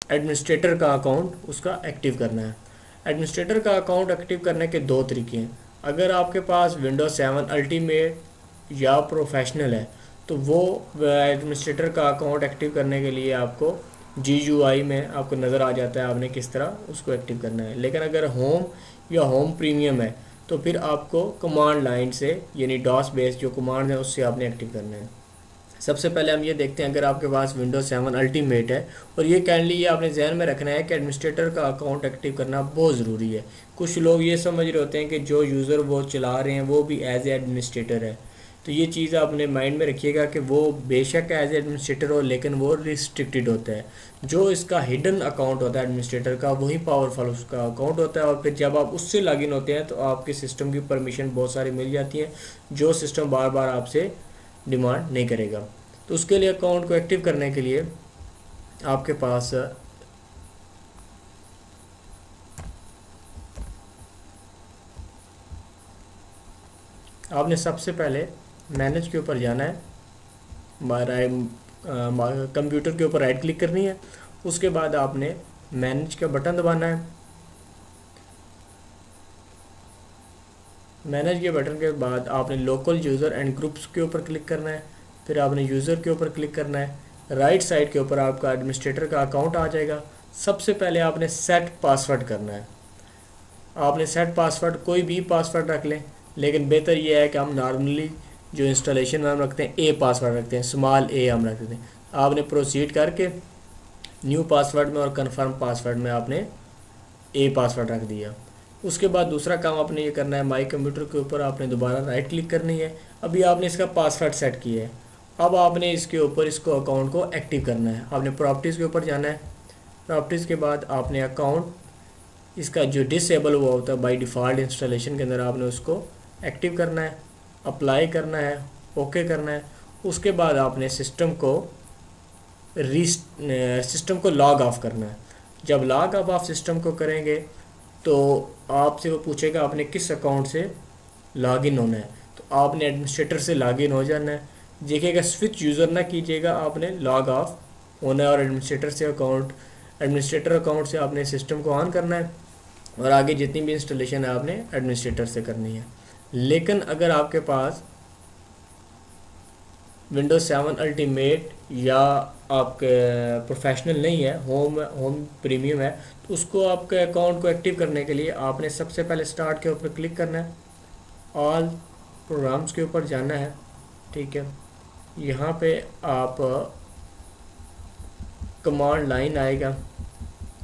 Administrator का account उसका active करना है। एडमिनिस्ट्रेटर का अकाउंट एक्टिव करने के दो तरीके हैं। अगर आपके पास विंडोज 7 अल्टीमेट या प्रोफेशनल है तो वो एडमिनिस्ट्रेटर का अकाउंट एक्टिव करने के लिए आपको GUI में आपको नज़र आ जाता है आपने किस तरह उसको एक्टिव करना है। लेकिन अगर होम या होम प्रीमियम है तो फिर आपको कमांड लाइन से यानी डॉस बेस्ड जो कमांड है उससे आपने एक्टिव करना है। सबसे पहले हम ये देखते हैं, अगर आपके पास विंडोज 7 अल्टीमेट है, और ये काइंडली ये आपने जहन में रखना है कि एडमिनिस्ट्रेटर का अकाउंट एक्टिव करना बहुत ज़रूरी है। कुछ लोग ये समझ रहे होते हैं कि जो यूज़र वो चला रहे हैं वो भी एज ए एडमिनिस्ट्रेटर है, तो ये चीज़ आपने माइंड में रखिएगा कि वो बेशक एज एडमिनिस्ट्रेटर हो लेकिन वो रिस्ट्रिक्टेड होता है। जो इसका हिडन अकाउंट होता है एडमिनिस्ट्रेटर का वही पावरफुल उसका अकाउंट होता है, और फिर जब आप उससे लॉगिन होते हैं तो आपके सिस्टम की परमिशन बहुत सारी मिल जाती हैं जो सिस्टम बार बार आपसे डिमांड नहीं करेगा। तो उसके लिए अकाउंट को एक्टिव करने के लिए आपके पास आपने सबसे पहले मैनेज के ऊपर जाना है, कंप्यूटर के ऊपर राइट क्लिक करनी है, उसके बाद आपने मैनेज का बटन दबाना है। मैनेज के बटन के बाद आपने लोकल यूज़र एंड ग्रुप्स के ऊपर क्लिक करना है, फिर आपने यूज़र के ऊपर क्लिक करना है। राइट साइड के ऊपर आपका एडमिनिस्ट्रेटर का अकाउंट आ जाएगा। सबसे पहले आपने सेट पासवर्ड करना है। आपने सेट पासवर्ड कोई भी पासवर्ड रख लें, लेकिन बेहतर यह है कि हम नॉर्मली जो इंस्टॉलेशन में हम रखते हैं ए पासवर्ड रखते हैं, स्मॉल ए हम रखते हैं। आपने प्रोसीड करके न्यू पासवर्ड में और कन्फर्म पासवर्ड में आपने ए पासवर्ड रख दिया। उसके बाद दूसरा काम आपने ये करना है, माई कंप्यूटर के ऊपर आपने दोबारा राइट क्लिक करनी है। अभी आपने इसका पासवर्ड सेट किया है, अब आपने इसके ऊपर इसको अकाउंट को एक्टिव करना है। आपने प्रॉपर्टीज़ के ऊपर जाना है। प्रॉपर्टीज़ के बाद आपने अकाउंट इसका जो डिसेबल हुआ होता है बाय डिफ़ॉल्ट इंस्टॉलेशन के अंदर आपने उसको एक्टिव करना है, अप्लाई करना है, ओके करना है। उसके बाद आपने सिस्टम को लॉग ऑफ करना है। जब लॉग ऑफ आप सिस्टम को करेंगे तो आपसे वो पूछेगा आपने किस अकाउंट से लॉगिन होना है, तो आपने एडमिनिस्ट्रेटर से लॉगिन हो जाना है। देखिएगा स्विच यूज़र ना कीजिएगा, आपने लॉग ऑफ होना है और एडमिनिस्ट्रेटर अकाउंट से आपने सिस्टम को ऑन करना है, और आगे जितनी भी इंस्टॉलेशन है आपने एडमिनिस्ट्रेटर से करनी है। लेकिन अगर आपके पास विंडोज 7 अल्टीमेट या आपके प्रोफेशनल नहीं है, होम प्रीमियम है, तो उसको आपके अकाउंट को एक्टिव करने के लिए आपने सबसे पहले स्टार्ट के ऊपर क्लिक करना है, ऑल प्रोग्राम्स के ऊपर जाना है। ठीक है, यहाँ पे आप कमांड लाइन आएगा,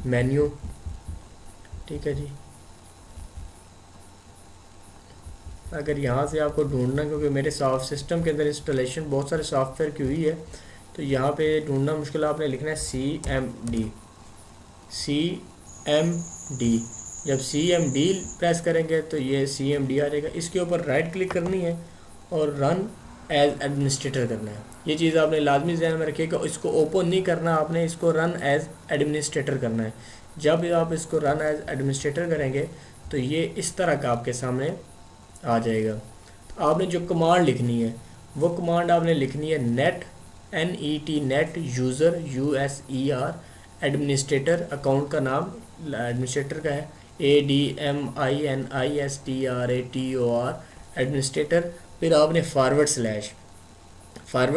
मेन्यू। ठीक है जी, अगर यहाँ से आपको ढूंढना, क्योंकि मेरे सिस्टम के अंदर इंस्टॉलेशन बहुत सारे सॉफ्टवेयर की हुई है तो यहाँ पे ढूंढना मुश्किल है। आपने लिखना है CMD। जब CMD प्रेस करेंगे तो ये CMD आ जाएगा। इसके ऊपर राइट क्लिक करनी है और रन एज एडमिनिस्ट्रेटर करना है। ये चीज़ आपने लाजमी ध्यान में रखिएगा, इसको ओपन नहीं करना, आपने इसको रन एज एडमिनिस्ट्रेटर करना है। जब आप इसको रन एज एडमिनिस्ट्रेटर करेंगे तो ये इस तरह का आपके सामने आ जाएगा। तो आपने जो कमांड लिखनी है वो कमांड आपने लिखनी है net user USER administrator. Account का नाम एडमिनिस्ट्रेटर का है ADMINISTRATOR एडमिनिस्ट्रेटर। फिर आपने फॉरवर्ड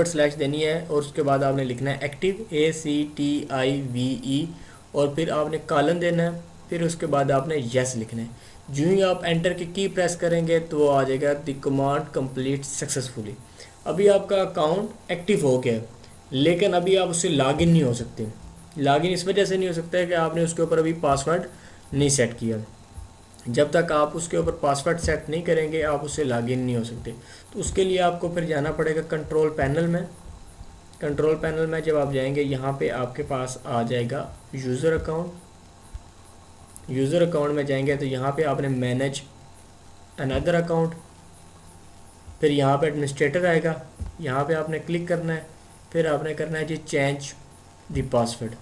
स्लैश देनी है और उसके बाद आपने लिखना है एक्टिव ACTIVE, और फिर आपने कॉलन देना है। फिर उसके बाद आपने यस लिखना है। जो ही आप एंटर की प्रेस करेंगे तो वो आ जाएगा द कमांड कंप्लीट सक्सेसफुली। अभी आपका अकाउंट एक्टिव हो गया है, लेकिन अभी आप उससे लॉगिन नहीं हो सकते। लॉगिन इस वजह से नहीं हो सकता है कि आपने उसके ऊपर अभी पासवर्ड नहीं सेट किया। जब तक आप उसके ऊपर पासवर्ड सेट नहीं करेंगे आप उससे लॉगिन नहीं हो सकते। तो उसके लिए आपको फिर जाना पड़ेगा कंट्रोल पैनल में। कंट्रोल पैनल में जब आप जाएंगे यहाँ पे आपके पास आ जाएगा यूज़र अकाउंट। यूज़र अकाउंट में जाएंगे तो यहाँ पे आपने मैनेज अनदर अकाउंट, फिर यहाँ पे एडमिनिस्ट्रेटर आएगा, यहाँ पे आपने क्लिक करना है। फिर आपने करना है जी चेंज द पासवर्ड।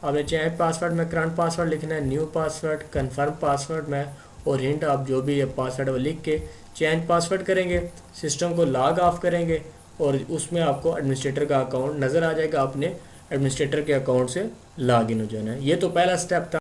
आपने चेंज पासवर्ड में करंट पासवर्ड लिखना है, न्यू पासवर्ड, कन्फर्म पासवर्ड में और हिंट आप जो भी पासवर्ड वो लिख के चेंज पासवर्ड करेंगे। सिस्टम को लॉग ऑफ करेंगे और उसमें आपको एडमिनिस्ट्रेटर का अकाउंट नज़र आ जाएगा। आपने एडमिनिस्ट्रेटर के अकाउंट से लॉगिन हो जाना है। ये तो पहला स्टेप था।